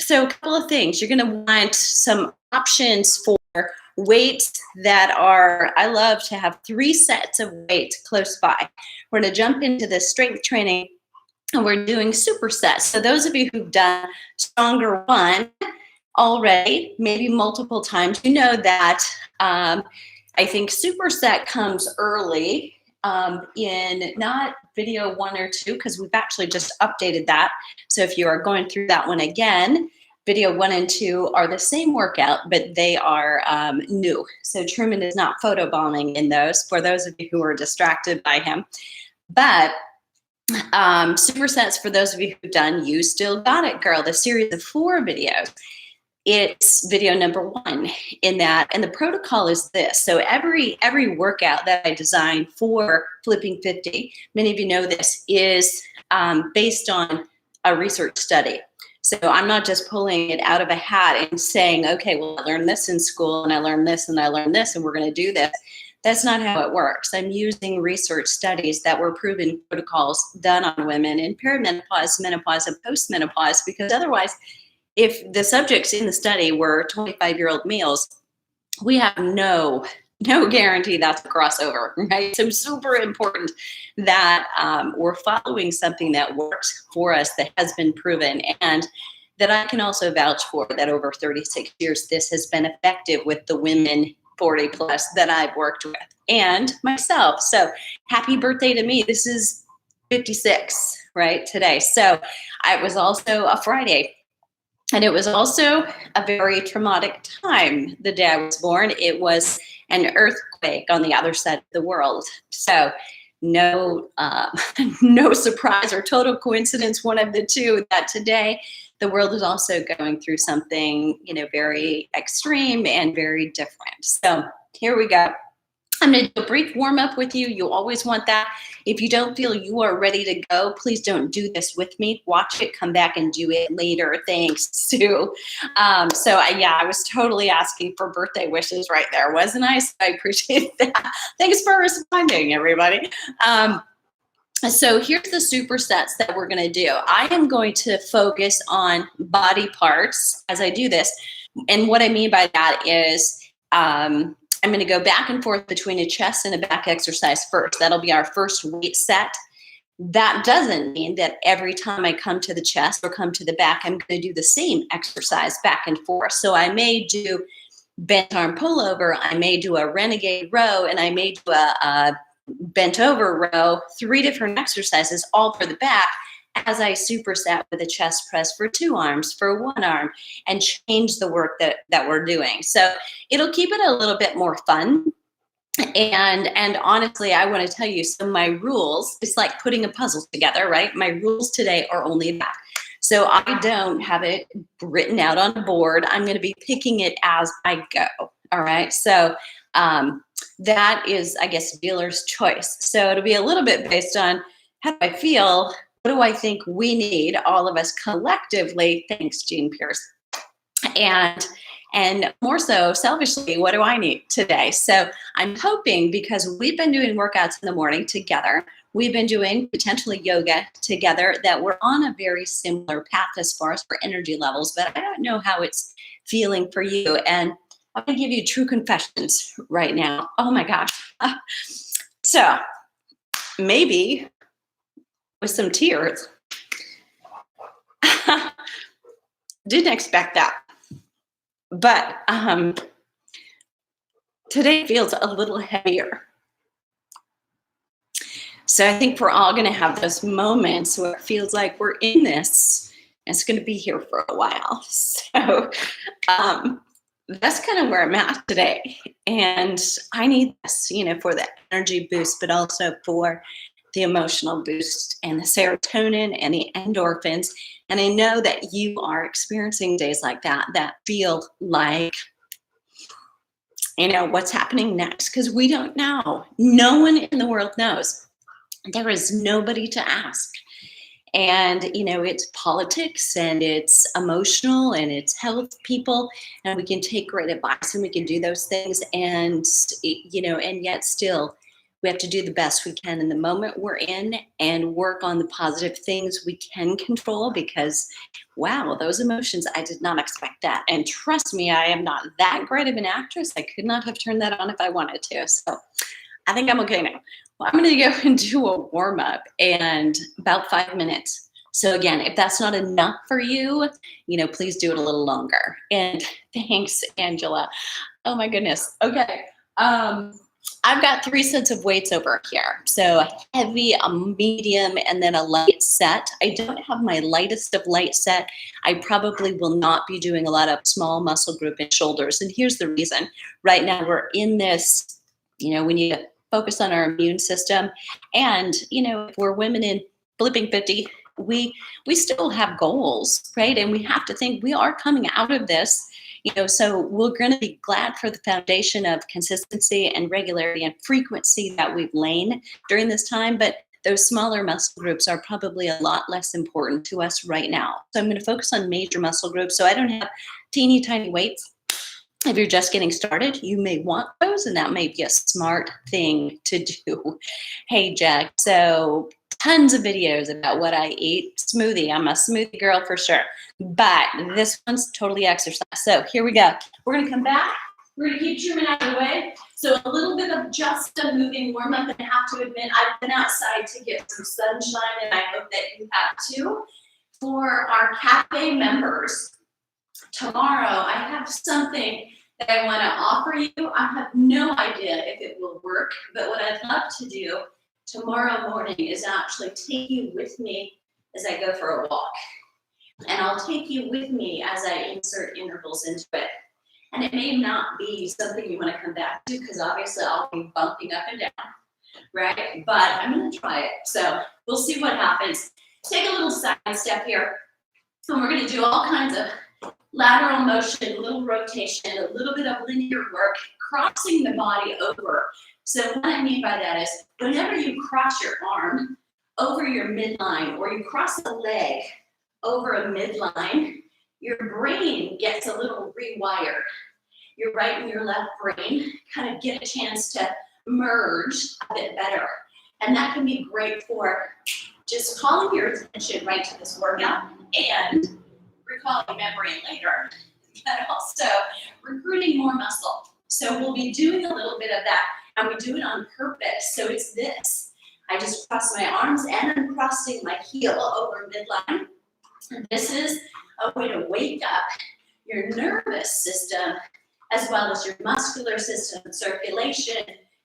So a couple of things. You're going to want some options for weights that are, I love to have 3 sets of weights close by. We're going to jump into the strength training and we're doing supersets. So those of you who've done Stronger One already, maybe multiple times, you know that I think superset comes early in not video 1 or 2, because we've actually just updated that. So if you are going through that one again, video 1 and 2 are the same workout, but they are new. So Truman is not photobombing in those, for those of you who are distracted by him. But supersets, for those of you who've done You Still Got It, Girl, the series of 4 videos. It's video number 1 in that, and the protocol is this. So every workout that I design for Flipping 50, many of you know this, is based on a research study. So I'm not just pulling it out of a hat and saying, okay, well, I learned this in school, and I learned this, and I learned this, and we're going to do this. That's not how it works. I'm using research studies that were proven protocols done on women in perimenopause, menopause, and postmenopause, because otherwise, if the subjects in the study were 25-year-old males, we have no guarantee that's a crossover, right? So super important that we're following something that works for us, that has been proven, and that I can also vouch for, that over 36 years, this has been effective with the women 40 plus that I've worked with, and myself. So happy birthday to me. This is 56, right, today. So it was also a Friday. And it was also a very traumatic time the day I was born. It was an earthquake on the other side of the world. So no surprise or total coincidence, one of the two, that today the world is also going through something, very extreme and very different. So here we go. I'm going to do a brief warm up with you. You always want that. If you don't feel you are ready to go, please don't do this with me. Watch it, come back and do it later. Thanks, Sue. I was totally asking for birthday wishes right there, wasn't I? So I appreciate that. Thanks for responding, everybody. So here's the supersets that we're going to do. I am going to focus on body parts as I do this. And what I mean by that is, I'm going to go back and forth between a chest and a back exercise first. That'll be our first weight set. That doesn't mean that every time I come to the chest or come to the back, I'm going to do the same exercise back and forth. So I may do bent arm pullover, I may do a renegade row, and I may do a bent over row, 3 different exercises, all for the back, as I superset with a chest press for 2 arms, for 1 arm, and change the work that we're doing. So it'll keep it a little bit more fun. And honestly, I want to tell you, so my rules, it's like putting a puzzle together, right? My rules today are only that. So I don't have it written out on a board. I'm going to be picking it as I go. All right. So that is, I guess, dealer's choice. So it'll be a little bit based on how do I feel. What do I think we need, all of us collectively? Thanks, Jean Pierce. And more so, selfishly, what do I need today? So I'm hoping, because we've been doing workouts in the morning together, we've been doing potentially yoga together, that we're on a very similar path as far as for energy levels, but I don't know how it's feeling for you. And I'm going to give you true confessions right now. Oh my gosh. So maybe with some tears. Didn't expect that. But today feels a little heavier. So I think we're all going to have those moments where it feels like we're in this, and it's going to be here for a while. So that's kind of where I'm at today. And I need this, for the energy boost, but also for the emotional boost and the serotonin and the endorphins. And I know that you are experiencing days like that feel like, what's happening next, because we don't know. No one in the world knows. There is nobody to ask. And, it's politics, and it's emotional, and it's health people, and we can take great advice and we can do those things. And, and yet still We have to do the best we can in the moment we're in and work on the positive things we can control because, wow, those emotions, I did not expect that. And trust me, I am not that great of an actress. I could not have turned that on if I wanted to. So I think I'm okay now. Well, I'm going to go and do a warm up and about 5 minutes. So again, if that's not enough for you, please do it a little longer. And thanks, Angela. Oh my goodness. Okay. I've got 3 sets of weights over here. So a heavy, a medium, and then a light set. I don't have my lightest of light set. I probably will not be doing a lot of small muscle group and shoulders. And here's the reason. Right now we're in this, we need to focus on our immune system. And, if we're women in flipping 50, we still have goals, right? And we have to think we are coming out of this. So we're going to be glad for the foundation of consistency and regularity and frequency that we've lain during this time. But those smaller muscle groups are probably a lot less important to us right now. So I'm going to focus on major muscle groups. So I don't have teeny tiny weights. If you're just getting started, you may want those, and that may be a smart thing to do. Hey, Jack. So tons of videos about what I eat. Smoothie. I'm a smoothie girl for sure. But this one's totally exercise. So here we go. We're going to come back. We're going to keep Truman out of the way. So a little bit of just a moving warm up. And I have to admit, I've been outside to get some sunshine, and I hope that you have too. For our cafe members, tomorrow I have something that I want to offer you. I have no idea if it will work, but what I'd love to do tomorrow morning is actually take you with me as I go for a walk. And I'll take you with me as I insert intervals into it. And it may not be something you want to come back to because obviously I'll be bumping up and down, right? But I'm going to try it. So we'll see what happens. Take a little side step here. And we're going to do all kinds of lateral motion, a little rotation, a little bit of linear work, crossing the body over. So what I mean by that is whenever you cross your arm over your midline or you cross a leg over a midline, your brain gets a little rewired. Your right and your left brain kind of get a chance to merge a bit better. And that can be great for just calling your attention right to this workout and recalling memory later, but also recruiting more muscle. So we'll be doing a little bit of that, and we do it on purpose. So it's this. I just cross my arms and I'm crossing my heel over midline. And this is a way to wake up your nervous system as well as your muscular system, circulation,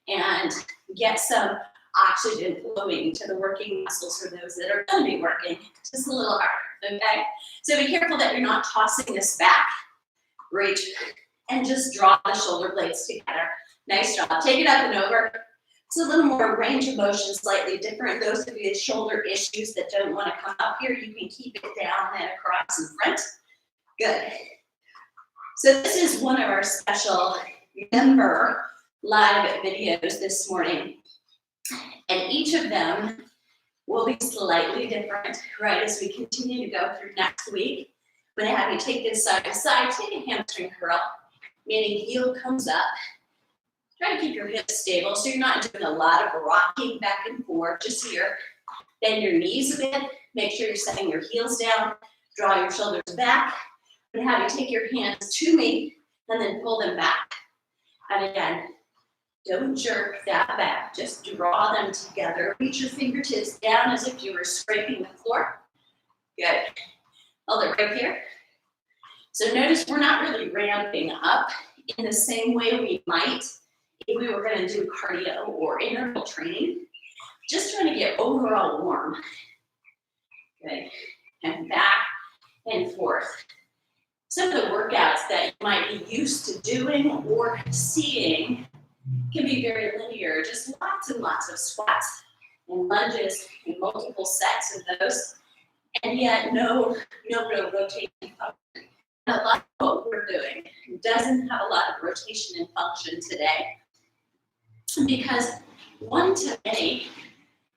and get some oxygen flowing to the working muscles for those that are going to be working just a little harder, okay? So be careful that you're not tossing this back. Reach and just draw the shoulder blades together. Nice job. Take it up and over. It's a little more range of motion, slightly different. Those of you with shoulder issues that don't want to come up here, you can keep it down and across in front. Good. So this is one of our special member live videos this morning. And each of them will be slightly different, right, as we continue to go through next week. I'm going to have you take this side to side, take a hamstring curl, meaning heel comes up. Try to keep your hips stable so you're not doing a lot of rocking back and forth, just here. Bend your knees a bit, make sure you're setting your heels down, draw your shoulders back. I'm going to have you take your hands to me and then pull them back. And again, don't jerk that back, just draw them together. Reach your fingertips down as if you were scraping the floor. Good. Hold it right here. So notice we're not really ramping up in the same way we might if we were going to do cardio or interval training. Just trying to get overall warm. Good. And back and forth. Some of the workouts that you might be used to doing or seeing can be very linear, just lots and lots of squats and lunges and multiple sets of those, and yet no real rotation function. And a lot of what we're doing doesn't have a lot of rotation and function today because one, to many,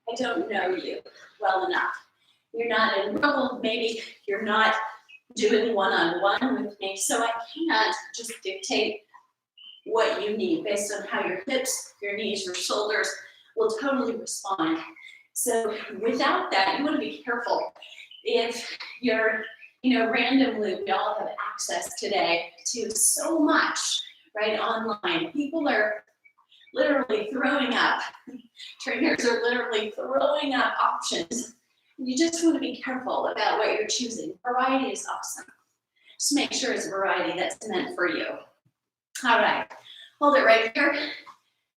I don't know you well enough. You're not enrolled, maybe you're not doing one-on-one with me, so I can't just dictate what you need based on how your hips, your knees, your shoulders will totally respond. So without that, you want to be careful. If you're, random loop, we all have access today to so much, right, online. People are literally throwing up. Trainers are literally throwing up options. You just want to be careful about what you're choosing. Variety is awesome. Just make sure it's a variety that's meant for you. All right, hold it right here.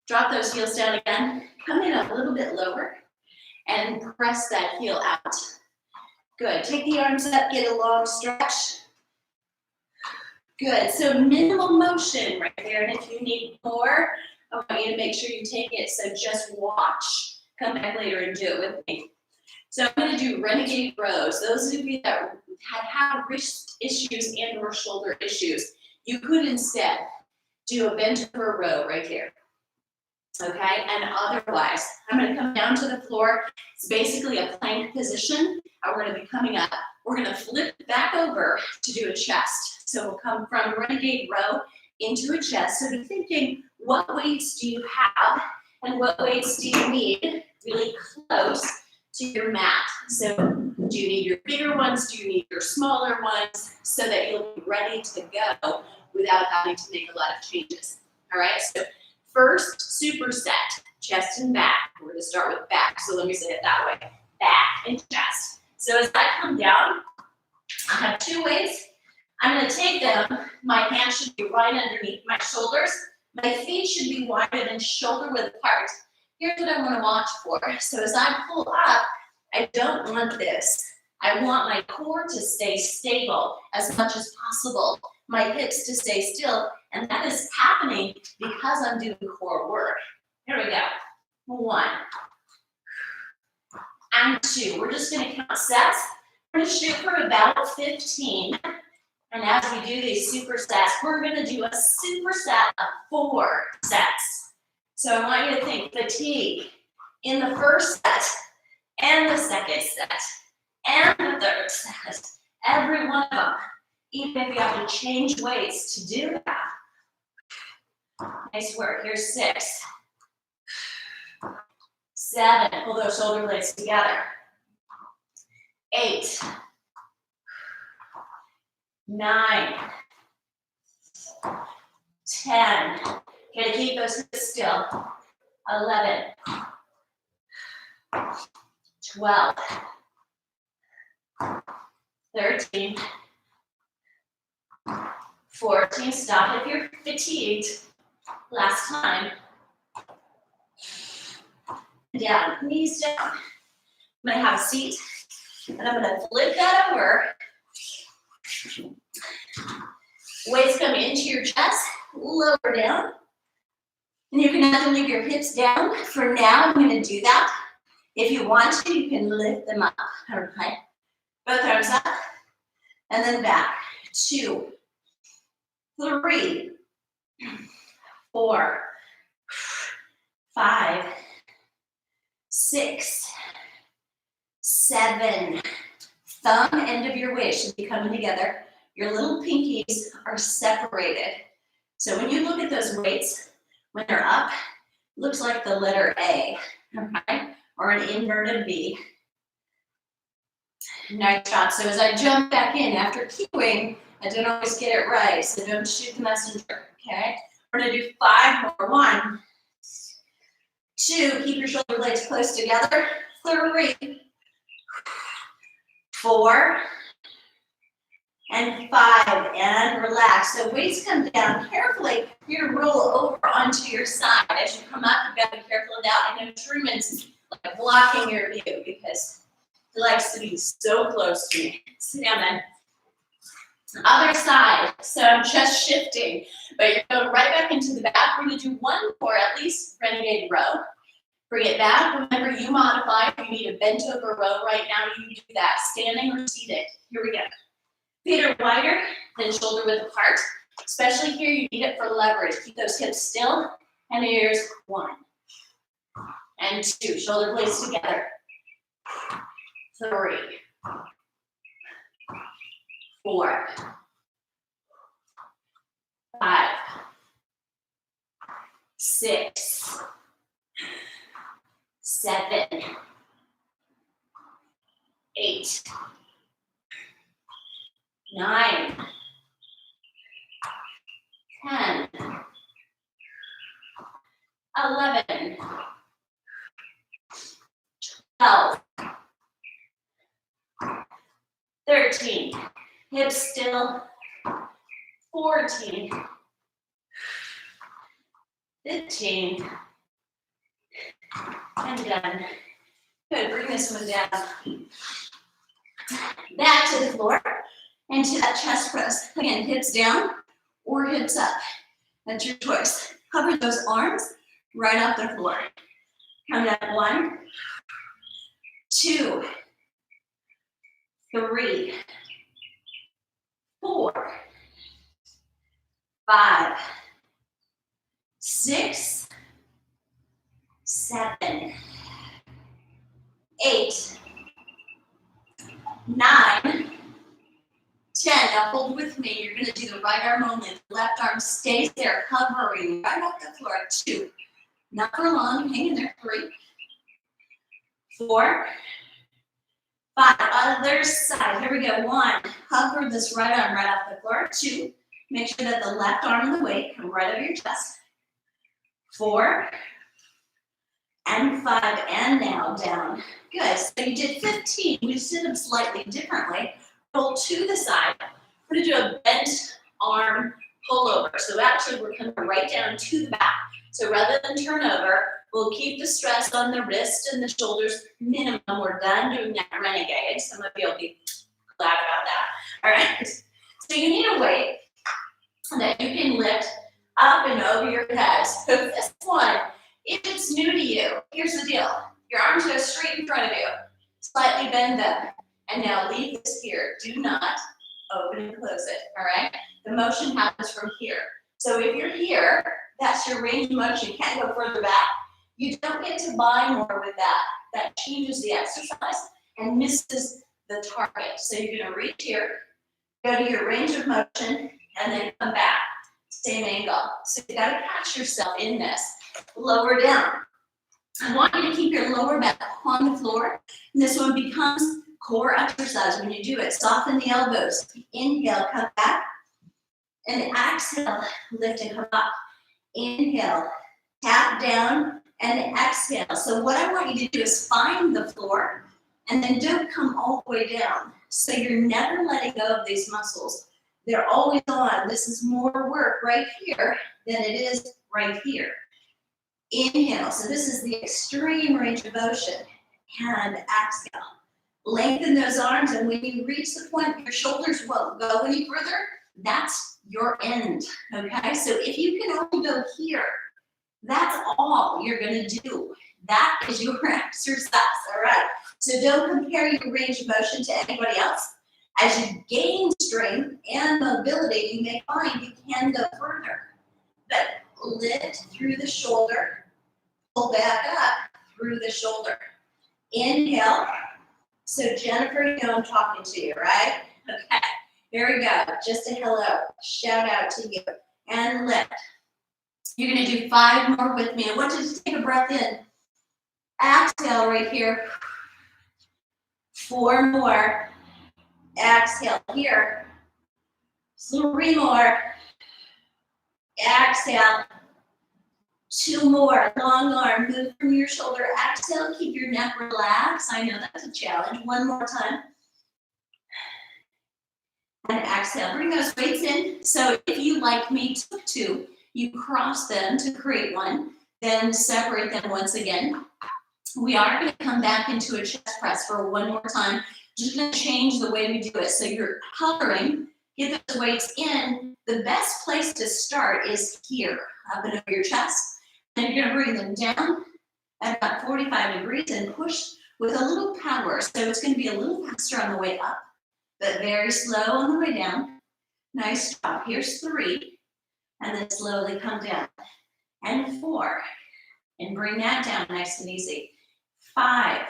Drop those heels down again. Come in a little bit lower and press that heel out. Good, take the arms up, get a long stretch. Good, so minimal motion right there, and if you need more, I want you to make sure you take it, so just watch. Come back later and do it with me. So I'm gonna do renegade rows. Those of you that had wrist issues and or shoulder issues, you could instead do a bent over row right here. Okay, and otherwise, I'm gonna come down to the floor. It's basically a plank position. And we're gonna be coming up. We're gonna flip back over to do a chest. So we'll come from renegade row into a chest. So be thinking, what weights do you have and what weights do you need really close to your mat? So do you need your bigger ones? Do you need your smaller ones? So that you'll be ready to go without having to make a lot of changes. All right, so first superset, chest and back. We're gonna start with back, so let me say it that way. Back and chest. So as I come down, I have two weights. I'm gonna take them, my hands should be right underneath my shoulders. My feet should be wider than shoulder width apart. Here's what I wanna watch for. So as I pull up, I don't want this. I want my core to stay stable as much as possible. My hips to stay still, and that is happening because I'm doing core work. Here we go. 1 and 2. We're just gonna count sets. We're gonna shoot for about 15. And as we do these supersets, we're gonna do a superset of 4 sets. So I want you to think fatigue in the first set, and the second set, and the third set. Every one of them. Even if you have to change weights to do that. Nice work. Here's 6. 7. Pull those shoulder blades together. 8. 9. 10. Gotta keep those hips still. 11. 12. 13. 14, stop if you're fatigued. Last time. Down, knees down. I'm gonna have a seat, and I'm gonna flip that over. Weights come into your chest, lower down. And you can have to leave your hips down. For now, I'm gonna do that. If you want to, you can lift them up, okay? Both arms up, and then back. 2, 3, 4, 5, 6, 7. Thumb end of your weight should be coming together. Your little pinkies are separated. So when you look at those weights, when they're up, it looks like the letter A, okay? Or an inverted V. Nice job. So as I jump back in after cueing, I don't always get it right, so don't shoot the messenger, okay? We're gonna do 5 more. 1, 2, keep your shoulder blades close together. 3, 4, and 5, and relax. So weights come down carefully. You're gonna roll over onto your side. As you come up, you've got to be careful of that. I know Truman's like blocking your view because he likes to be so close to me. Sit down then. Other side, so I'm just shifting, but you're going right back into the back. We're gonna do 1 more, at least, renegade row. Bring it back. Remember, you modify. If you need a bent over row right now, you do that, standing or seated. Here we go. Feet are wider than shoulder width apart. Especially here, you need it for leverage. Keep those hips still. And here's 1 and 2. Shoulder blades together. 3, 4, 5, 6, 7, 8, 9, 10, 11, 12, 13, hips still, 14, 15, and done. Good, bring this one down. Back to the floor, and to that chest press. Again, hips down or hips up. That's your choice. Hover those arms right off the floor. Count up 1, 2, 3, 4, 5, 6, 7, 8, 9, 10. Now hold with me. You're going to do the right arm only. The left arm stays there, hovering right off the floor. 2. Not for long. Hang in there. 3, 4, 5. Other side. Here we go. 1. Hover this right arm right off the floor. 2. Make sure that the left arm and the weight come right over your chest. 4 and 5, and now down. Good. So you did 15. We just did them slightly differently. Roll to the side. We're going to do a bent arm pullover. So actually, we're coming right down to the back. So rather than turn over, we'll keep the stress on the wrist and the shoulders minimum. We're done doing that renegade. Some of you will be glad about that. All right. So you need a weight that you can lift up and over your head. So this one, if it's new to you, here's the deal. Your arms go straight in front of you. Slightly bend them. And now leave this here. Do not open and close it, all right? The motion happens from here. So if you're here, that's your range of motion. You can't go further back. You don't get to buy more with that. That changes the exercise and misses the target. So you're going to reach here, go to your range of motion, and then come back. Same angle. So you got to catch yourself in this. Lower down. I want you to keep your lower back on the floor. And this one becomes core exercise when you do it. Soften the elbows. Inhale, come back. And exhale, lift and come up. Inhale, tap down, and exhale. So what I want you to do is find the floor, and then don't come all the way down. So you're never letting go of these muscles. They're always on. This is more work right here than it is right here. Inhale. So this is the extreme range of motion. And exhale. Lengthen those arms, and when you reach the point your shoulders won't go any further, that's your end, okay? So if you can only go here, that's all you're gonna do. That is your exercise, all right? So don't compare your range of motion to anybody else. As you gain strength and mobility, you may find you can go further. But lift through the shoulder, pull back up through the shoulder. Inhale. So Jennifer, you know I'm talking to you, right? Okay, here we go. Just a hello. Shout out to you. And lift. You're going to do 5 more with me. I want you to take a breath in. Exhale right here. 4 more. Exhale here. 3 more. Exhale. 2 more. Long arm. Move from your shoulder. Exhale. Keep your neck relaxed. I know that's a challenge. 1 more time. And exhale. Bring those weights in. So if you, like me, took 2, you cross them to create 1. Then separate them once again. We are going to come back into a chest press for 1 more time. Just going to change the way we do it. So you're hovering. Get those weights in. The best place to start is here, up and over your chest. And you're going to bring them down at about 45 degrees and push with a little power. So it's going to be a little faster on the way up, but very slow on the way down. Nice job. Here's 3. And then slowly come down. And 4. And bring that down nice and easy. 5.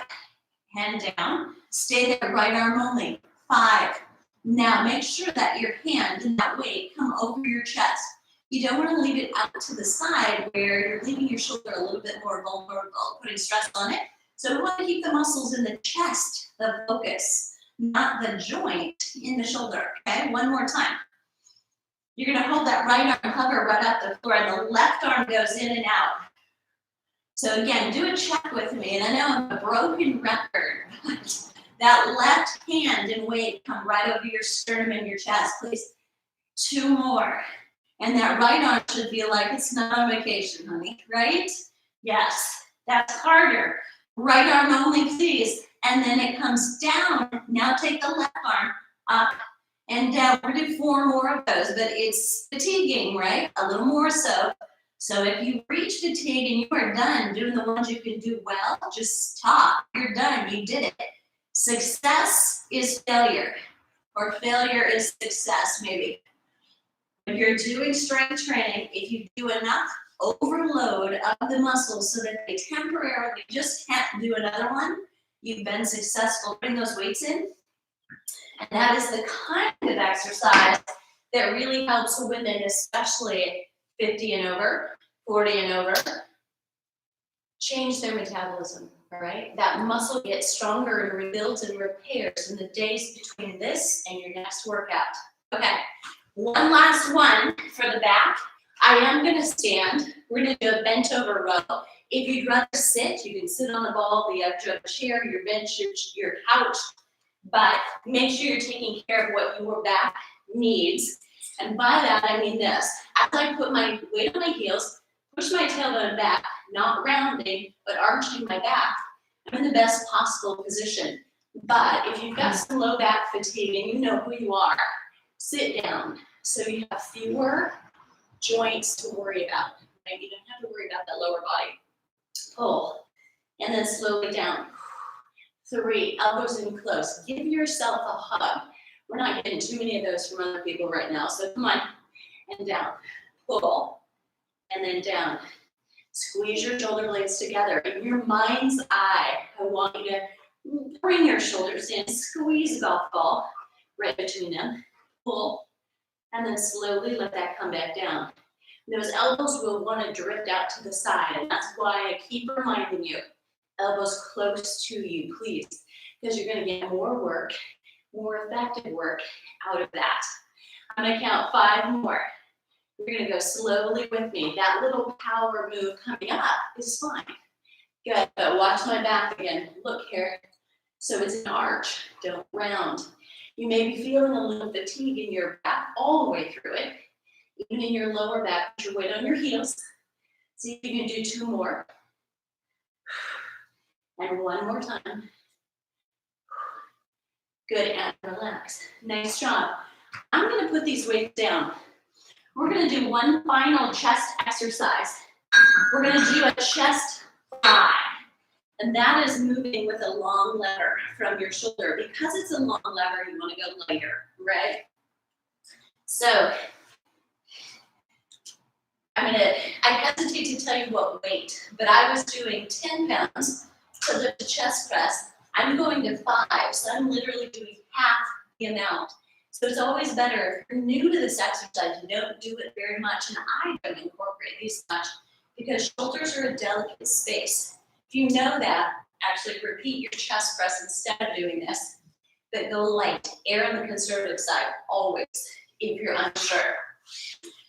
And down. Stay there, right arm only. 5. Now make sure that your hand and that weight come over your chest. You don't want to leave it out to the side where you're leaving your shoulder a little bit more vulnerable, putting stress on it. So we want to keep the muscles in the chest, the focus, not the joint in the shoulder, okay? One more time. You're gonna hold that right arm, hover right up the floor, and the left arm goes in and out. So again, do a check with me, and I know I'm a broken record, but that left hand and weight come right over your sternum and your chest, please. 2 more. And that right arm should feel like it's not on vacation, honey, right? Yes, that's harder. Right arm only, please. And then it comes down. Now take the left arm up and down. We're gonna do 4 more of those, but it's fatiguing, right? A little more so. So if you reach fatigue and you are done doing the ones you can do well, just stop. You're done, you did it. Success is failure, or failure is success, maybe. When you're doing strength training, if you do enough overload of the muscles so that they temporarily just can't do another one, you've been successful putting those weights in. And that is the kind of exercise that really helps women, especially 50 and over, 40 and over, change their metabolism, all right? That muscle gets stronger and rebuilds and repairs in the days between this and your next workout. Okay, one last one for the back. I am gonna stand. We're gonna do a bent over row. If you'd rather sit, you can sit on the ball, the edge of a chair, your bench, your couch, but make sure you're taking care of what your back needs. And by that, I mean this. As I put my weight on my heels, push my tailbone back, not rounding, but arching my back, I'm in the best possible position. But if you've got some low back fatigue and you know who you are, sit down so you have fewer joints to worry about. Right? You don't have to worry about that lower body. Pull, and then slowly down. 3, elbows in close. Give yourself a hug. We're not getting too many of those from other people right now, so come on, and down. Pull, and then down. Squeeze your shoulder blades together. In your mind's eye, I want you to bring your shoulders in, squeeze a golf ball right between them. Pull, and then slowly let that come back down. Those elbows will want to drift out to the side, and that's why I keep reminding you, elbows close to you, please, because you're going to get more work, more effective work out of that. I'm going to count 5 more. You're going to go slowly with me. That little power move coming up is fine. Good, but watch my back again. Look here. So it's an arch, don't round. You may be feeling a little fatigue in your back all the way through it. Even in your lower back, put your weight on your heels. See if you can do 2 more. And 1 more time. Good, and relax. Nice job. I'm gonna put these weights down. We're gonna do one final chest exercise. We're gonna do a chest fly. And that is moving with a long lever from your shoulder. Because it's a long lever, you wanna go lighter, right? So, I hesitate to tell you what weight, but I was doing 10 pounds for the chest press. I'm going to 5, so I'm literally doing half the amount. So it's always better, if you're new to this exercise, you don't do it very much, and I don't incorporate these much, because shoulders are a delicate space. If you know that, actually repeat your chest press instead of doing this, but go light, err on the conservative side, always, if you're unsure.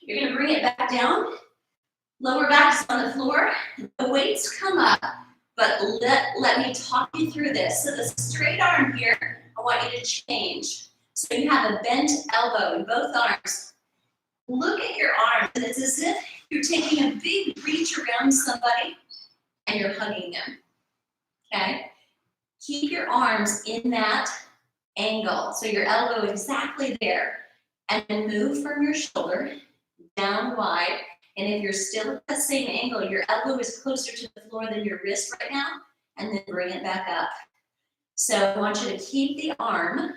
You're gonna bring it back down, lower back's on the floor, the weights come up, but let me talk you through this. So the straight arm here, I want you to change. So you have a bent elbow in both arms. Look at your arms, and it's as if you're taking a big reach around somebody and you're hugging them, okay? Keep your arms in that angle. So your elbow exactly there, and then move from your shoulder down wide. And if you're still at the same angle, your elbow is closer to the floor than your wrist right now, and then bring it back up. So I want you to keep the arm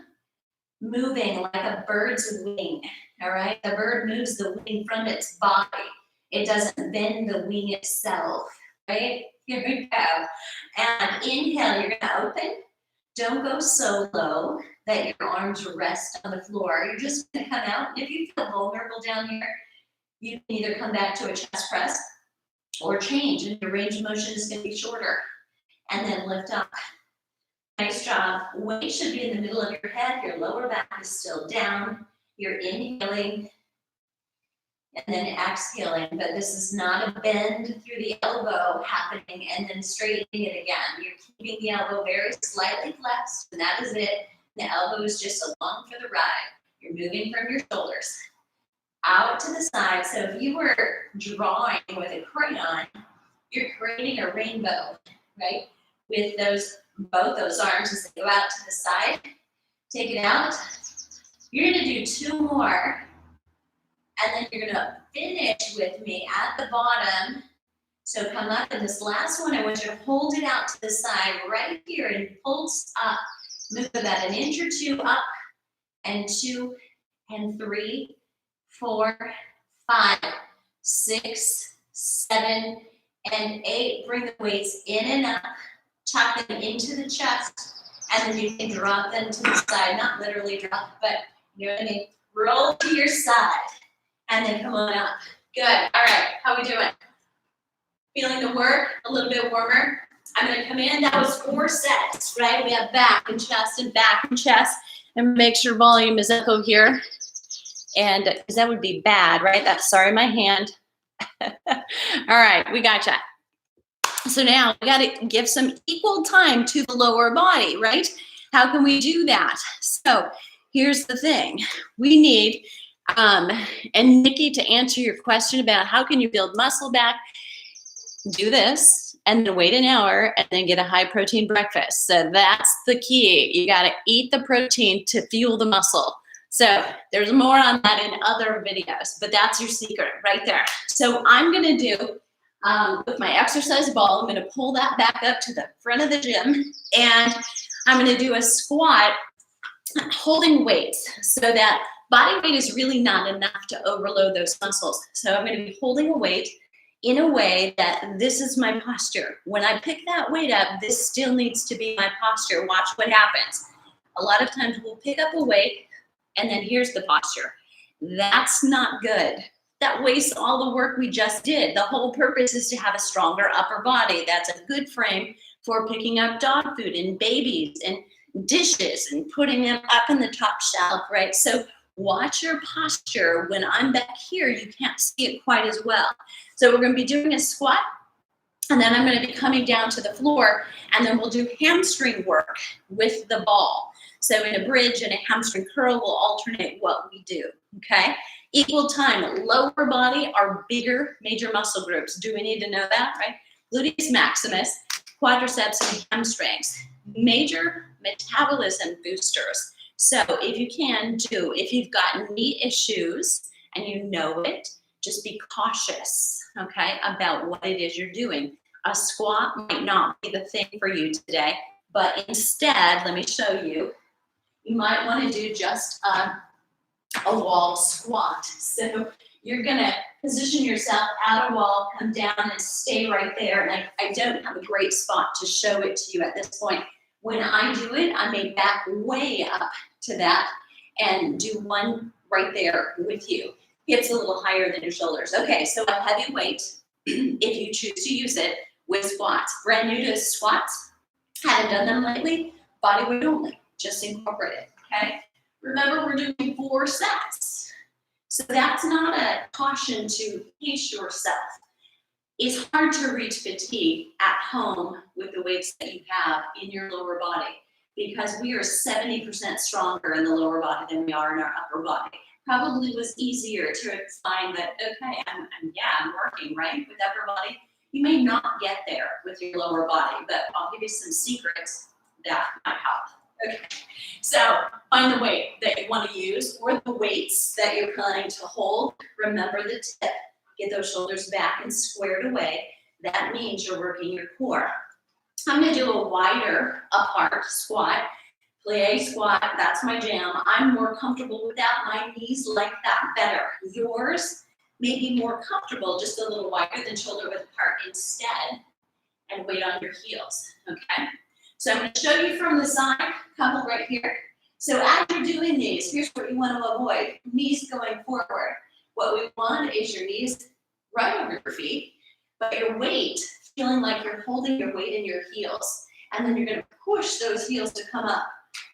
moving like a bird's wing, all right? The bird moves the wing from its body. It doesn't bend the wing itself, right? Here we go. And inhale, you're gonna open. Don't go so low that your arms rest on the floor. You're just gonna come out. If you feel vulnerable down here, you can either come back to a chest press or change, and your range of motion is going to be shorter. and then lift up. Nice job. Weight should be in the middle of your head. Your lower back is still down. You're inhaling and then exhaling, but this is not a bend through the elbow happening and then straightening it again. You're keeping the elbow very slightly flexed, and that is it. The elbow is just along for the ride. You're moving from your shoulders out to the side. So if you were drawing with a crayon, you're creating a rainbow, right? With both those arms as they go out to the side. Take it out. You're gonna do 2 more. And then you're gonna finish with me at the bottom. So come up, and this last one, I want you to hold it out to the side right here and pulse up. Move about 1 inch or 2 up, and 2, and 3, 4, 5, 6, 7, and 8. Bring the weights in and up, tuck them into the chest, and then you can drop them to the side. Not literally drop, but you know what I mean? Roll to your side. And then come on up. Good. All right. How we doing? Feeling the work? A little bit warmer? I'm going to come in. That was 4 sets, right? We have back and chest and back and chest. And make sure volume is echo here. And because that would be bad, right? That's, sorry, my hand. All right. We gotcha. So now we got to give some equal time to the lower body, right? How can we do that? So here's the thing. We need... and Nikki, to answer your question about how can you build muscle back, do this and then wait an hour and then get a high protein breakfast. So that's the key. You got to eat the protein to fuel the muscle. So there's more on that in other videos, but that's your secret right there. So I'm going to do, with my exercise ball, I'm going to pull that back up to the front of the gym, and I'm going to do a squat holding weights so that body weight is really not enough to overload those muscles. So I'm going to be holding a weight in a way that this is my posture. When I pick that weight up, this still needs to be my posture. Watch what happens. A lot of times we'll pick up a weight and then here's the posture. That's not good. That wastes all the work we just did. The whole purpose is to have a stronger upper body. That's a good frame for picking up dog food and babies and dishes and putting them up in the top shelf, right? So watch your posture. When I'm back here, you can't see it quite as well. So we're going to be doing a squat, and then I'm going to be coming down to the floor, and then we'll do hamstring work with the ball. So in a bridge and a hamstring curl, we'll alternate what we do, okay? Equal time. Lower body are bigger major muscle groups. Do we need to know that, right? Gluteus maximus, quadriceps, and hamstrings. Major metabolism boosters. So if you can do, if you've got knee issues and you know it, just be cautious, okay, about what it is you're doing. A squat might not be the thing for you today, but instead, let me show you, you might want to do just a wall squat. So you're going to position yourself at a wall, come down and stay right there. And I don't have a great spot to show it to you at this point. When I do it, I may back way up to that and do one right there with you. Hips a little higher than your shoulders. Okay, so a heavy weight, if you choose to use it, with squats. Brand new to squats, haven't done them lately, body weight only, just incorporate it, okay? Remember, we're doing 4 sets. So that's not a caution to pace yourself. It's hard to reach fatigue at home with the weights that you have in your lower body because we are 70% stronger in the lower body than we are in our upper body. Probably was easier to find that, okay, I'm working, right, with upper body. You may not get there with your lower body, but I'll give you some secrets that might help. Okay, so find the weight that you want to use or the weights that you're planning to hold. Remember the tip. Get those shoulders back and squared away. That means you're working your core. I'm going to do a wider apart squat. Plie squat, that's my jam. I'm more comfortable with that. My knees like that better. Yours may be more comfortable, just a little wider than shoulder width apart instead, and weight on your heels, okay? So I'm going to show you from the side, couple right here. So as you're doing these, here's what you want to avoid, knees going forward. What we want is your knees right over your feet, but your weight feeling like you're holding your weight in your heels. And then you're gonna push those heels to come up,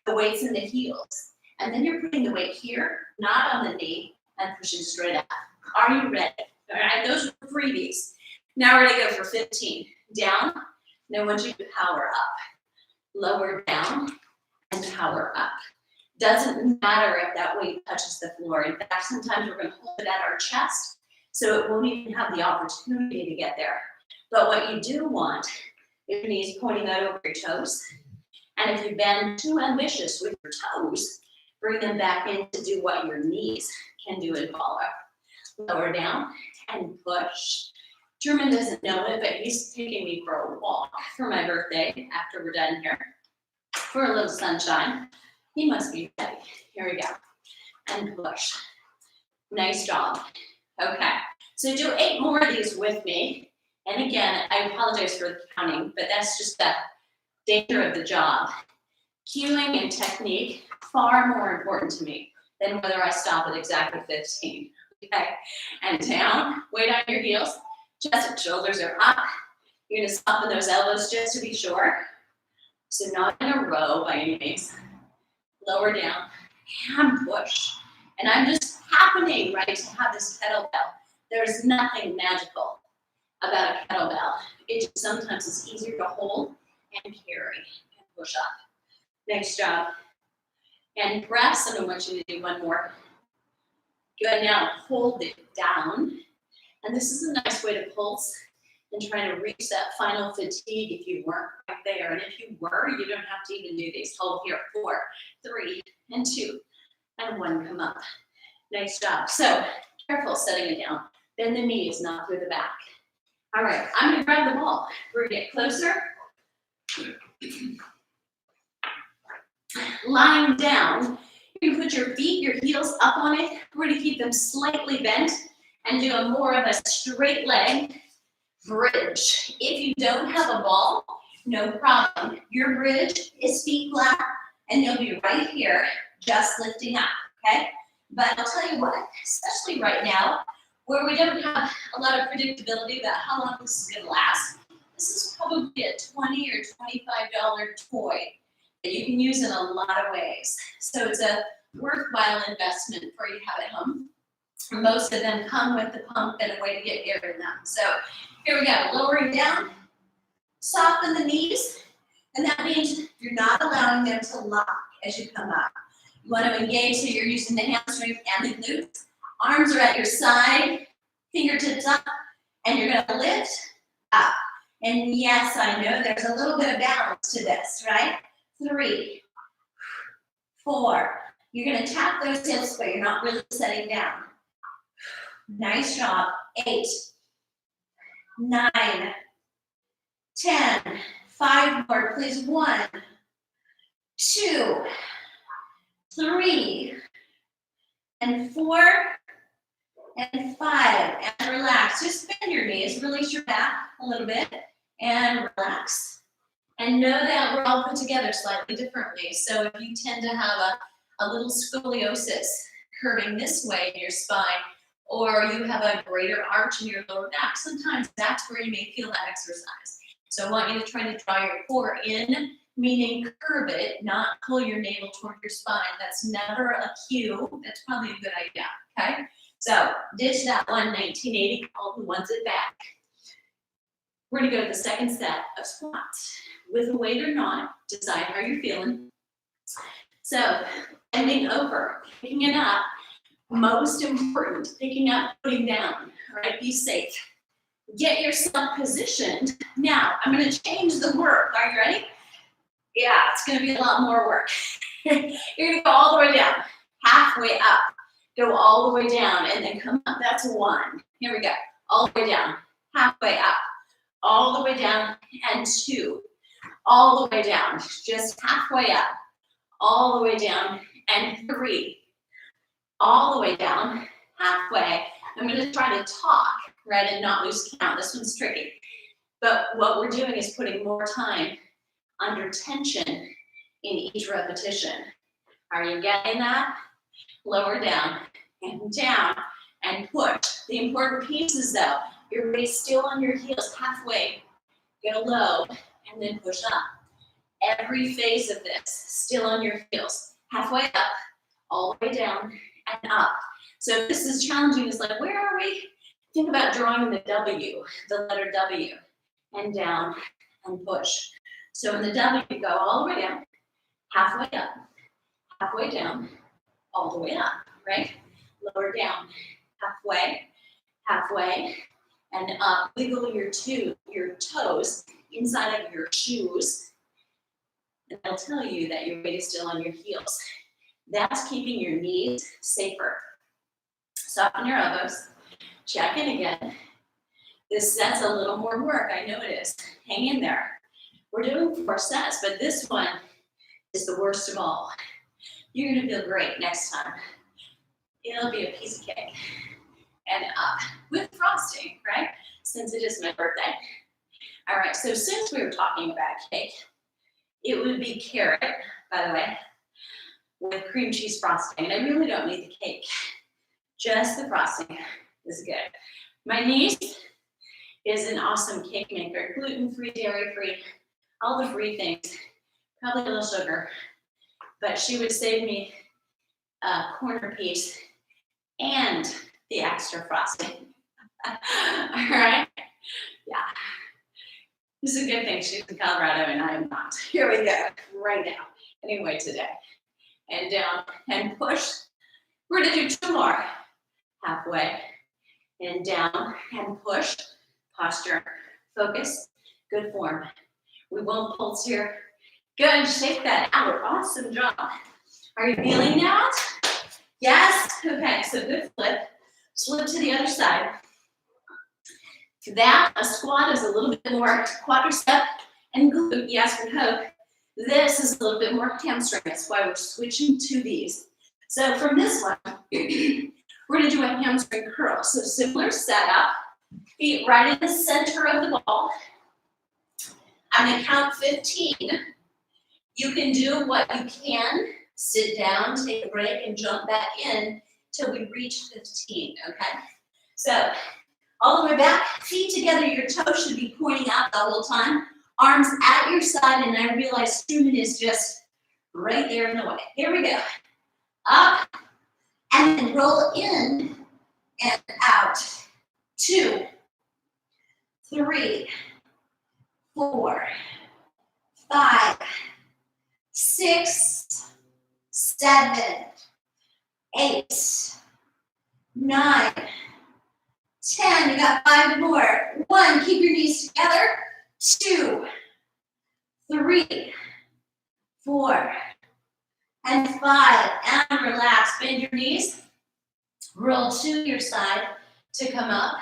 the weight's in the heels. And then you're putting the weight here, not on the knee, and pushing straight up. Are you ready? All right, those are freebies. Now we're gonna go for 15. Down, and I want you to power up. Lower down, and power up. Doesn't matter if that weight touches the floor. In fact, sometimes we're gonna hold it at our chest, so it won't even have the opportunity to get there. But what you do want is your knees pointing out over your toes. And if you've been too ambitious with your toes, bring them back in to do what your knees can do and follow. Lower down and push. Truman doesn't know it, but he's taking me for a walk for my birthday after we're done here for a little sunshine. He must be ready. Here we go. And push. Nice job. Okay, so do 8 more of these with me. And again, I apologize for the counting, but that's just the danger of the job. Cueing and technique, far more important to me than whether I stop at exactly 15. Okay, and down, weight on your heels, chest and shoulders are up. You're gonna soften those elbows just to be sure. So not in a row by any means. Lower down, and push. And I'm just happening, right, to have this kettlebell. There's nothing magical about a kettlebell. It just sometimes is easier to hold and carry and push up. Nice job. And press, and I want you to do one more. Good, now hold it down. And this is a nice way to pulse and try to reach that final fatigue if you weren't right there. And if you were, you don't have to even do these. Hold here, 4, 3, and 2, and 1, come up. Nice job. So careful setting it down. Bend the knees, not through the back. All right, I'm gonna grab the ball. We're gonna get closer. Lying down, you can put your feet, your heels up on it. We're gonna keep them slightly bent and do a more of a straight leg bridge. If you don't have a ball, no problem. Your bridge is feet flat, and you'll be right here, just lifting up, okay? But I'll tell you what, especially right now, where we don't have a lot of predictability about how long this is gonna last, this is probably a $20 or $25 toy that you can use in a lot of ways. So it's a worthwhile investment for you to have at home. Most of them come with the pump and a way to get air in them. So here we go, lowering down, soften the knees, and that means you're not allowing them to lock as you come up. You want to engage so you're using the hamstrings and the glutes. Arms are at your side, fingertips up, and you're gonna lift up. And yes, I know there's a little bit of balance to this, right? 3, 4. You're gonna tap those hips, but you're not really setting down. Nice job. 8, 9, 10. 5 more, please. 1, 2, 3, and 4, and 5. And relax. Just bend your knees, release your back a little bit, and relax. And know that we're all put together slightly differently. So if you tend to have a little scoliosis curving this way in your spine, or you have a greater arch in your lower back, sometimes that's where you may feel that exercise. So I want you to try to draw your core in, meaning curve it, not pull your navel toward your spine. That's never a cue. That's probably a good idea, okay? So ditch that one, 1980, call who wants it back. We're gonna go to the second set of squats. With a weight or not, decide how you're feeling. So bending over, picking it up, most important, picking up, putting down, all right, be safe. Get yourself positioned. Now, I'm gonna change the work. Are you ready? Yeah, it's gonna be a lot more work. You're gonna go all the way down, halfway up, go all the way down, and then come up. That's 1. Here we go. All the way down, halfway up, all the way down, and 2. All the way down, just halfway up, all the way down, and 3. All the way down, halfway. I'm gonna try to talk, right, and not lose count. This one's tricky. But what we're doing is putting more time under tension in each repetition. Are you getting that? Lower down, and push. The important piece is though, your weight's still on your heels halfway. go low, and then push up. Every phase of this, still on your heels. Halfway up, all the way down, and up. So if this is challenging, it's like, where are we? Think about drawing the W, the letter W, and down, and push. So in the W, go all the way down, halfway up, halfway down, all the way up, right? Lower down, halfway, halfway, and up. Wiggle your toes inside of your shoes. And that'll tell you that your weight is still on your heels. That's keeping your knees safer. Soften your elbows. Check in again. That's a little more work. I know it is. Hang in there. We're doing 4 sets, but this one is the worst of all. You're going to feel great next time. It'll be a piece of cake. And up with frosting, right? Since it is my birthday. All right, so since we were talking about cake, it would be carrot, by the way, with cream cheese frosting. And I really don't need the cake. Just the frosting is good. My niece is an awesome cake maker. Gluten-free, dairy-free, all the free things. Probably a little sugar. But she would save me a corner piece and the extra frosting. All right? Yeah. This is a good thing she's in Colorado and I am not. Here we go, right now. Anyway, today. And down and push. We're gonna do 2 more. Halfway and down and push. Posture, focus, good form. We won't pulse here. Good, shake that out. Awesome job. Are you feeling that? Yes? Okay, so good flip. Flip to the other side. That, a squat is a little bit more quadricep and glute, yes, and hook. This is a little bit more hamstring. That's why we're switching to these. So from this one, we're gonna do a hamstring curl. So similar setup, feet right in the center of the ball. I'm gonna count 15. You can do what you can, sit down, take a break, and jump back in till we reach 15, okay? So all the way back, feet together, your toes should be pointing out the whole time. Arms at your side, and I realize human is just right there in the way. Here we go. Up, and then roll in and out. 2, 3, 4, 5, 6, 7, 8, 9, 10. You got 5 more. 1, keep your knees together. 2, 3, 4, and 5. And relax. Bend your knees. Roll to your side to come up.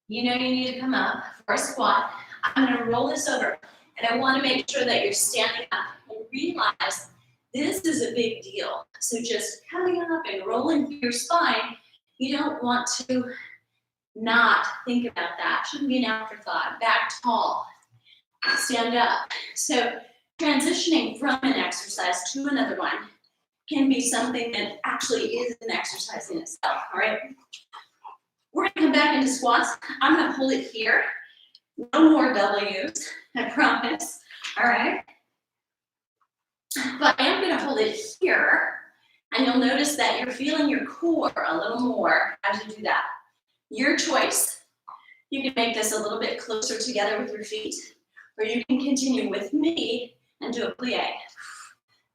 You know you need to come up for a squat. I'm going to roll this over. And I want to make sure that you're standing up and realize this is a big deal. So just coming up and rolling through your spine, you don't want to not think about that. Shouldn't be an afterthought. Back tall. Stand up. So transitioning from an exercise to another one can be something that actually is an exercise in itself, all right? We're gonna come back into squats. I'm gonna hold it here. No more W's, I promise, all right? But I am gonna hold it here, and you'll notice that you're feeling your core a little more as you do that. Your choice. You can make this a little bit closer together with your feet, or you can continue with me and do a plie.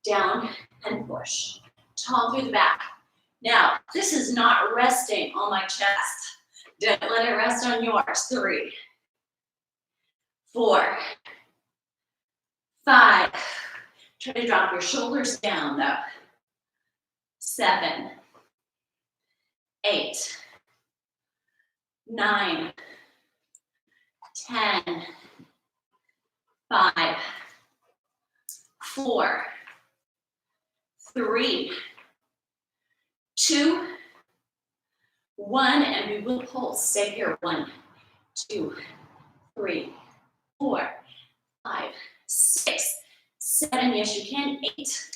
Down and push. Tall through the back. Now, this is not resting on my chest. Don't let it rest on yours. 3, 4, 5. Try to drop your shoulders down though. 7, 8, 9, 10, 5, 4, 3, 2, 1, and we will pulse. Stay here. 1, 2, 3, 4, 5, 6, 7. Yes, you can. 8,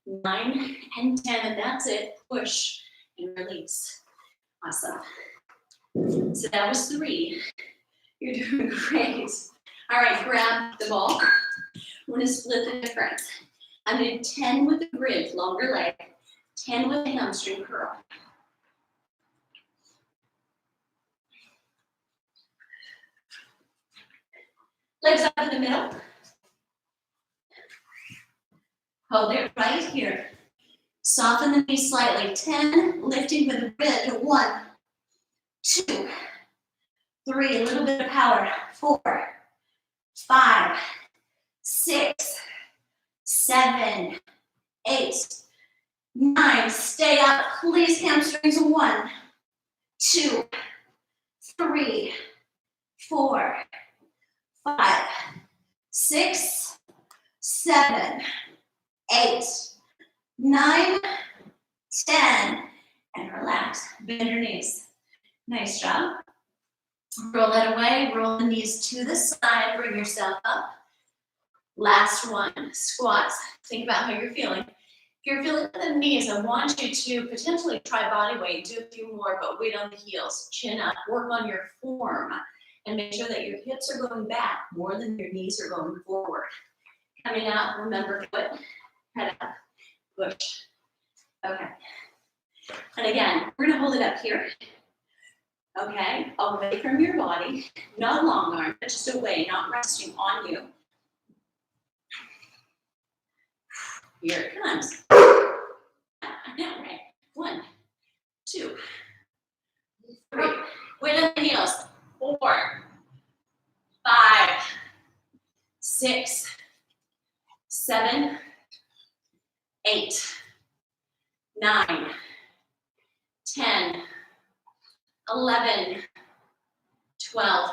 9, and 10. And that's it. Push and release. Awesome. So that was 3. You're doing great. All right, grab the ball. We're gonna split the difference. I'm gonna do 10 with the bridge, longer leg, 10 with the hamstring curl. Legs up in the middle. Hold it right here. Soften the knees slightly. 10, lifting with the bridge. 1, 2, 3, a little bit of power. 4, 5, 6, 7, 8, 9. Stay up, please, hamstrings. 1, 2, 3, 4, 5, 6, 7, 8, 9, 10, and relax. Bend your knees. Nice job. Roll that away, roll the knees to the side, bring yourself up. Last one, squats. Think about how you're feeling. If you're feeling the knees, I want you to potentially try body weight, do a few more, but weight on the heels, chin up, work on your form, and make sure that your hips are going back more than your knees are going forward. Coming up, remember foot, head up, push. Okay. And again, we're gonna hold it up here. Okay, away from your body, not long arm, but just away, not resting on you. Here it comes. I know, right? 1, 2, 3. Weight on the heels. 4, 5, 6, 7, 8, 9, 10, 11, 12,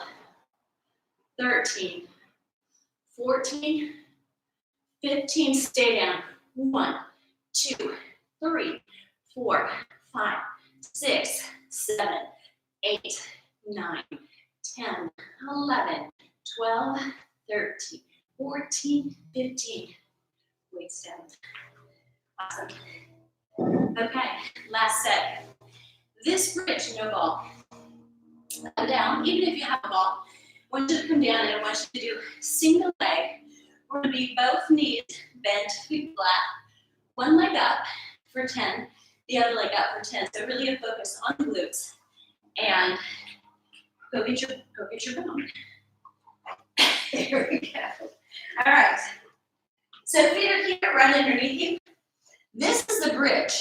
13, 14, 15, stay down. 1, 2, 3, 4, 5, 6, 7, 8, 9, 10, 11, 12, 13, 14, 15. Weights down. Awesome. Okay, last set. This bridge, no ball. Come down, even if you have a ball. I want you to come down and I want you to do single leg. We're going to be both knees bent, feet flat. One leg up for 10, the other leg up for 10. So really a focus on the glutes. And go get your bone. There we go. All right. So feet are here, right underneath you. This is the bridge.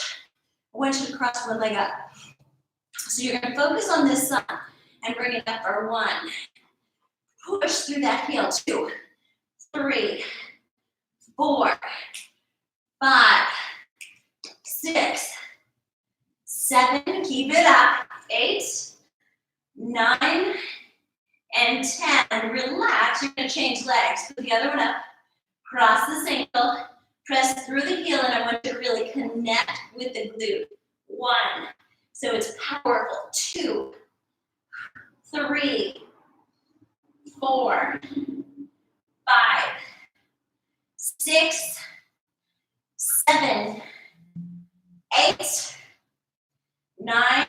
I want you to cross one leg up. So you're going to focus on this side and bring it up for 1. Push through that heel. 2, 3, 4, 5, 6, 7. Keep it up. 8, 9, and 10. Relax. You're going to change legs. Put the other one up. Cross this ankle. Press through the heel, and I want you to really connect with the glute. 1. So it's powerful. 2, 3, 4, 5, 6, 7, 8, 9,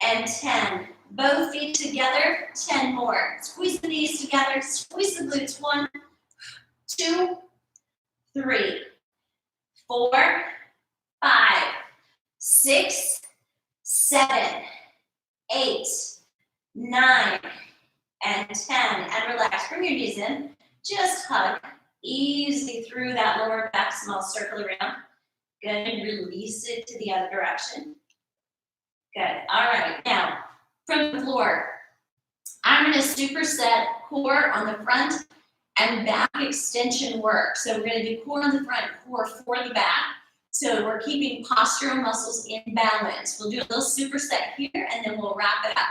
and 10. Both feet together, 10 more. Squeeze the knees together, squeeze the glutes. 1, 2, 3, 4, 5, 6, 7, 8, 9, and 10. And relax. Bring your knees in. Just hug. Easy through that lower back, small circle around. Good. And release it to the other direction. Good. All right. Now, from the floor, I'm going to superset core on the front and back extension work. So we're going to do core on the front, core for the back. So we're keeping postural muscles in balance. We'll do a little superset here, and then we'll wrap it up.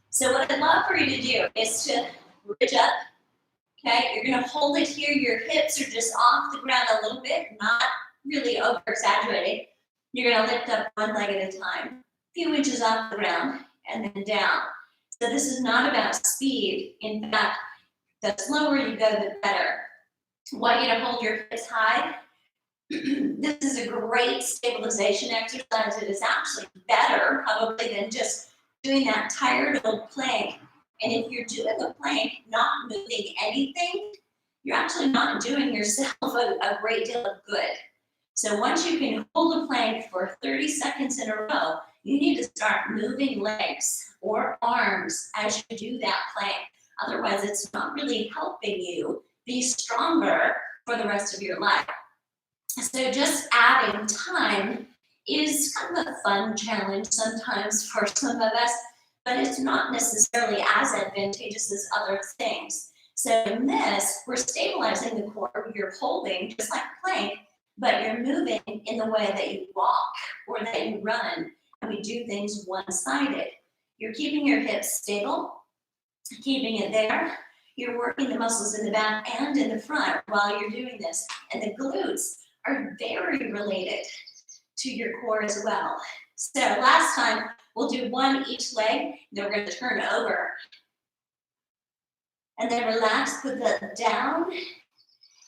So what I'd love for you to do is to bridge up. Okay, you're going to hold it here. Your hips are just off the ground a little bit, not really over-exaggerated. You're going to lift up one leg at a time, a few inches off the ground, and then down. So this is not about speed. In fact, the slower you go, the better. I want you to hold your hips high. This is a great stabilization exercise. It is actually better, probably, than just doing that tired old plank And if you're doing a plank, not moving anything, you're actually not doing yourself a great deal of good. So once you can hold a plank for 30 seconds in a row, you need to start moving legs or arms as you do that plank. Otherwise, it's not really helping you be stronger for the rest of your life. So just adding time is kind of a fun challenge sometimes for some of us, but it's not necessarily as advantageous as other things. So in this, we're stabilizing the core, you're holding just like a plank, but you're moving in the way that you walk or that you run, and we do things one-sided. You're keeping your hips stable, keeping it there. You're working the muscles in the back and in the front while you're doing this. And the glutes are very related to your core as well. So last time, we'll do one each leg, then we're going to turn over. And then relax, put the down,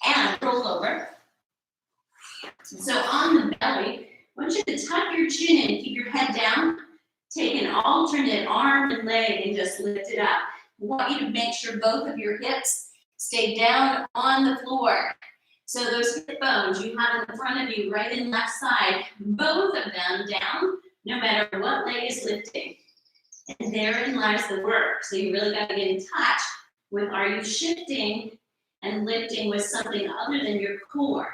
and roll over. So on the belly, I want you to tuck your chin in, keep your head down, take an alternate arm and leg and just lift it up. I want you to make sure both of your hips stay down on the floor. So those hip bones you have in the front of you, right and left side, both of them down, no matter what leg is lifting. And therein lies the work. So you really got to get in touch with, are you shifting and lifting with something other than your core?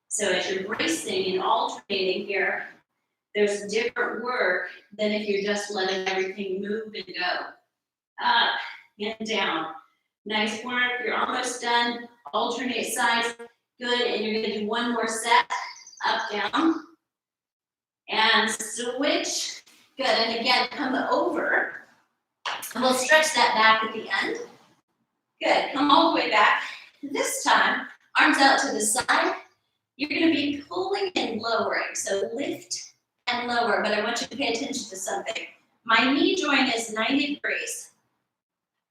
So as you're bracing and alternating here, there's different work than if you're just letting everything move and go. Up and down. Nice work. You're almost done. Alternate sides. Good. And you're going to do one more set. Up, down. And switch. Good. And again, come over. And we'll stretch that back at the end. Good. Come all the way back. This time, arms out to the side. You're going to be pulling and lowering. So lift and lower. But I want you to pay attention to something. My knee joint is 90 degrees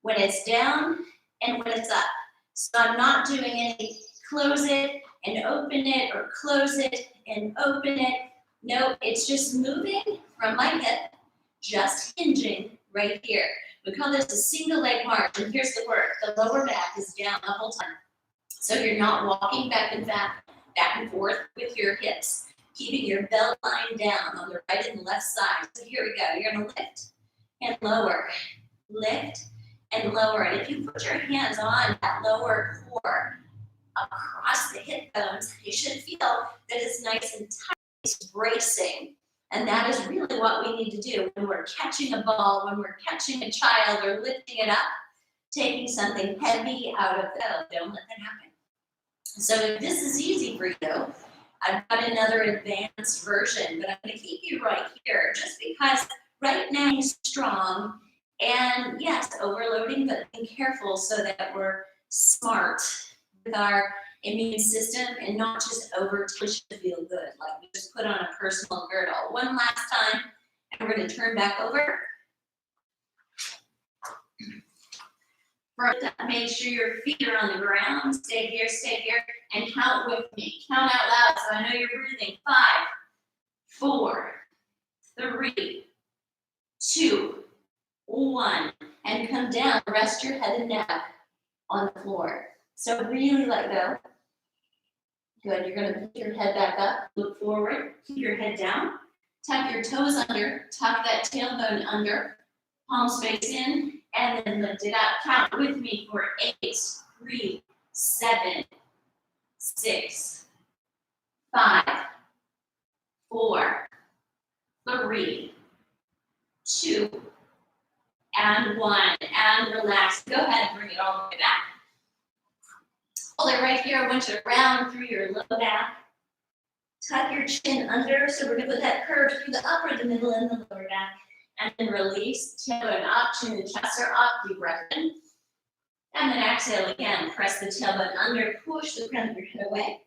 when it's down and when it's up. So I'm not doing any close it and open it or close it and open it. No, it's just moving from my hip, just hinging right here. We call this a single leg march, and here's the work. The lower back is down the whole time. So you're not walking back and forth with your hips, keeping your belt line down on the right and left side. So here we go. You're going to lift and lower, lift and lower. And if you put your hands on that lower core across the hip bones, you should feel that it's nice and tight. It's bracing. And that is really what we need to do when we're catching a ball, when we're catching a child or lifting it up, taking something heavy out of the, don't let that happen. So if this is easy for you, I've got another advanced version, but I'm going to keep you right here just because right now you're strong. And yes, overloading, but being careful so that we're smart with our immune system and not just over-push to feel good, like we just put on a personal girdle. One last time, and we're going to turn back over. First, make sure your feet are on the ground. Stay here, and count with me. Count out loud so I know you're breathing. 5, 4, 3, 2, 1, and come down. Rest your head and neck on the floor. So really let go. Good. You're going to pick your head back up. Look forward. Keep your head down. Tuck your toes under. Tuck that tailbone under. Palms face in, and then lift it up. Count with me for 8, 3, 7, 6, 5, 4, 3, 2, and 1, and relax. Go ahead and bring it all the way back. Hold it right here. I want you to round through your low back. Tuck your chin under. So we're going to put that curve through the upper, the middle, and the lower back. And then release. Tailbone up, chin and chest are up. Deep breath in. And then exhale again. Press the tailbone under. Push the front of your head away.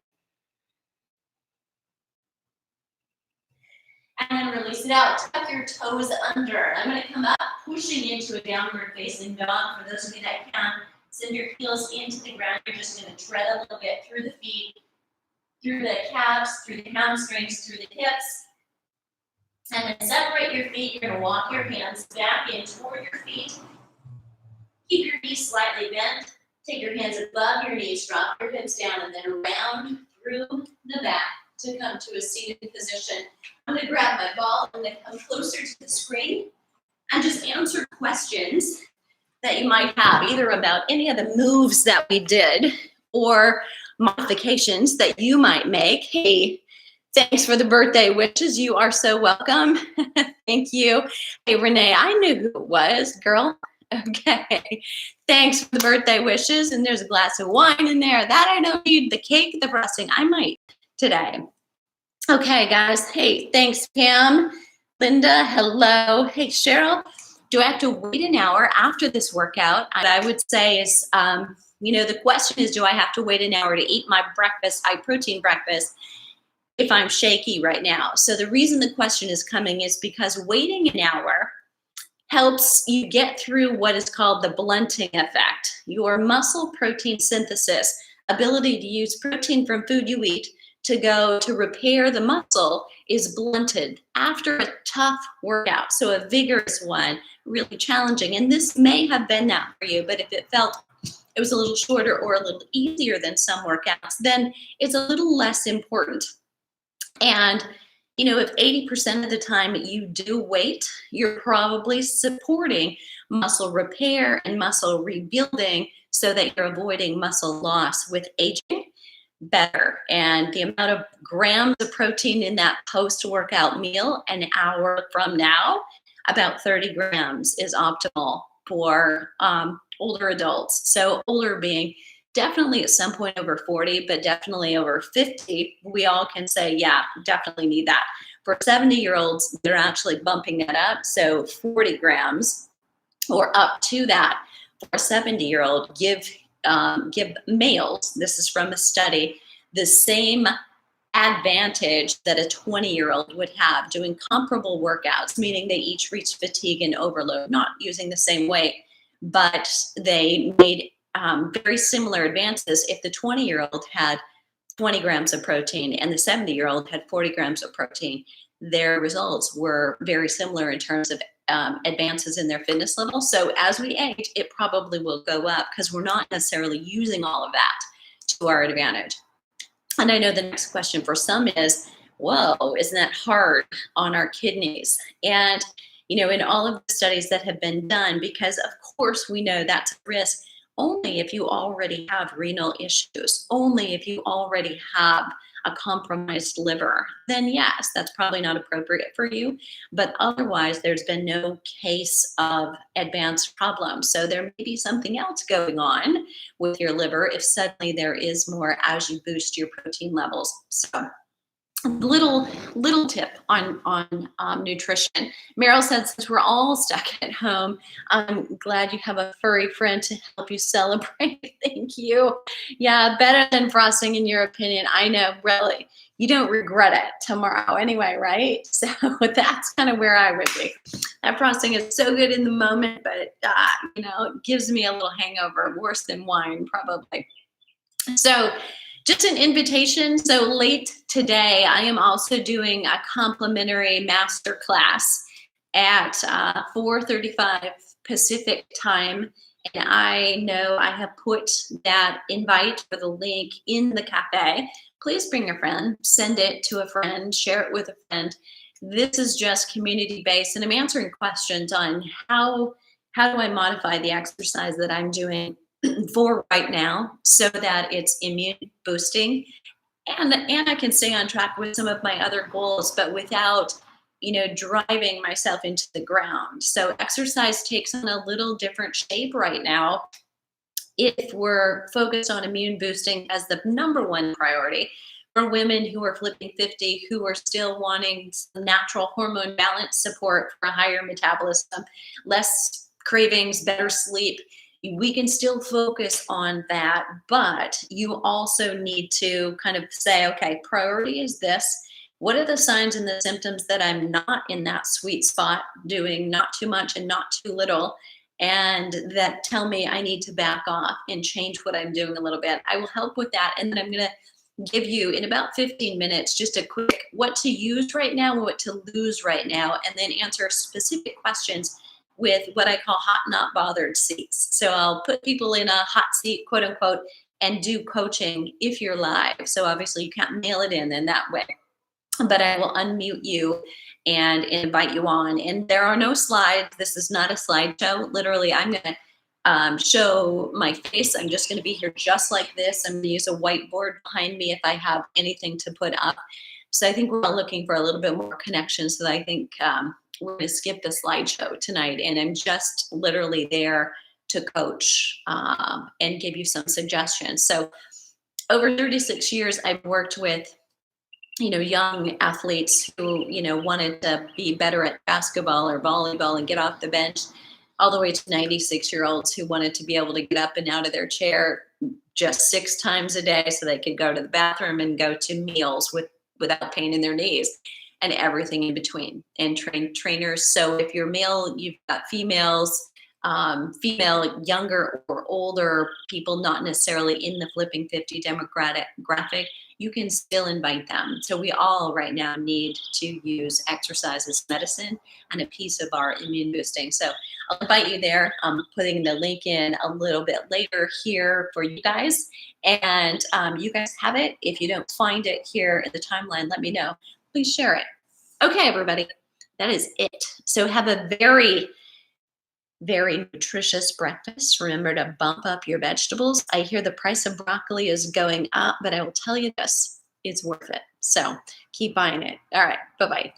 And then release it out. Tuck your toes under. I'm going to come up, pushing into a downward facing dog. For those of you that can, send your heels into the ground. You're just going to tread a little bit through the feet, through the calves, through the hamstrings, through the hips. And then separate your feet. You're going to walk your hands back in toward your feet. Keep your knees slightly bent. Take your hands above your knees, drop your hips down, and then round through the back to come to a seated position. I'm going to grab my ball. I'm going to come closer to the screen and just answer questions that you might have, either about any of the moves that we did or modifications that you might make. Hey, thanks for the birthday wishes. You are so welcome. Thank you. Hey, Renee, I knew who it was, girl. Okay. Thanks for the birthday wishes. And there's a glass of wine in there. That I don't need. The cake, the frosting, I might today. Okay, guys. Hey, thanks, Pam. Linda, hello. Hey, Cheryl, do I have to wait an hour after this workout? And I would say is, the question is, do I have to wait an hour to eat my breakfast, high protein breakfast, if I'm shaky right now? So the reason the question is coming is because waiting an hour helps you get through what is called the blunting effect. Your muscle protein synthesis, ability to use protein from food you eat to go to repair the muscle, is blunted after a tough workout. So a vigorous one, really challenging. And this may have been that for you, but if it felt it was a little shorter or a little easier than some workouts, then it's a little less important. And if 80% of the time you do weight, you're probably supporting muscle repair and muscle rebuilding so that you're avoiding muscle loss with aging better. And the amount of grams of protein in that post-workout meal an hour from now, about 30 grams is optimal for older adults. So older being definitely at some point over 40, but definitely over 50, we all can say, yeah, definitely need that. For 70-year-olds, they're actually bumping that up. So 40 grams or up to that for a 70-year-old give males, this is from a study, the same advantage that a 20-year-old would have doing comparable workouts, meaning they each reach fatigue and overload, not using the same weight, but they made very similar advances if the 20-year-old had 20 grams of protein and the 70-year-old had 40 grams of protein. Their results were very similar in terms of advances in their fitness level. So as we age, it probably will go up because we're not necessarily using all of that to our advantage. And I know the next question for some is, whoa, isn't that hard on our kidneys? And, in all of the studies that have been done, because of course we know that's a risk only if you already have renal issues, only if you already have a compromised liver, then yes, that's probably not appropriate for you. But otherwise, there's been no case of advanced problems. So there may be something else going on with your liver if suddenly there is more as you boost your protein levels. So little tip on nutrition. Meryl said, since we're all stuck at home, I'm glad you have a furry friend to help you celebrate. Thank you. Yeah, better than frosting in your opinion. I know, really. You don't regret it tomorrow anyway, right? So that's kind of where I would be. That frosting is so good in the moment, but it gives me a little hangover, worse than wine probably. So just an invitation. So late today, I am also doing a complimentary masterclass at 4:35 Pacific time. And I know I have put that invite for the link in the cafe. Please bring a friend, send it to a friend, share it with a friend. This is just community-based, and I'm answering questions on how do I modify the exercise that I'm doing for right now so that it's immune boosting and I can stay on track with some of my other goals, but without driving myself into the ground. So exercise takes on a little different shape right now if we're focused on immune boosting as the number one priority for women who are flipping 50, who are still wanting some natural hormone balance support for a higher metabolism, less cravings, better sleep. We can still focus on that, but you also need to kind of say, okay, priority is this. What are the signs and the symptoms that I'm not in that sweet spot doing not too much and not too little, and that tell me I need to back off and change what I'm doing a little bit? I will help with that, and then I'm going to give you in about 15 minutes just a quick what to use right now, what to lose right now, and then answer specific questions with what I call hot, not bothered seats. So I'll put people in a hot seat, quote unquote, and do coaching if you're live. So obviously you can't mail it in that way, but I will unmute you and invite you on. And there are no slides. This is not a slideshow. Literally, I'm going to show my face. I'm just going to be here just like this. I'm going to use a whiteboard behind me if I have anything to put up. So I think we're all looking for a little bit more connection. So I think we're going to skip the slideshow tonight. And I'm just literally there to coach and give you some suggestions. So over 36 years, I've worked with young athletes who, wanted to be better at basketball or volleyball and get off the bench, all the way to 96-year-olds who wanted to be able to get up and out of their chair just 6 times a day so they could go to the bathroom and go to meals without pain in their knees, and everything in between, and train trainers. So if you're male, you've got females, female, younger or older people, not necessarily in the flipping 50 demographic, you can still invite them. So we all right now need to use exercise as medicine and a piece of our immune boosting. So I'll invite you there. I'm putting the link in a little bit later here for you guys. And you guys have it. If you don't find it here in the timeline, let me know. Please share it. Okay, everybody, that is it. So have a very, very nutritious breakfast. Remember to bump up your vegetables. I hear the price of broccoli is going up, but I will tell you this, it's worth it. So keep buying it. All right, bye-bye.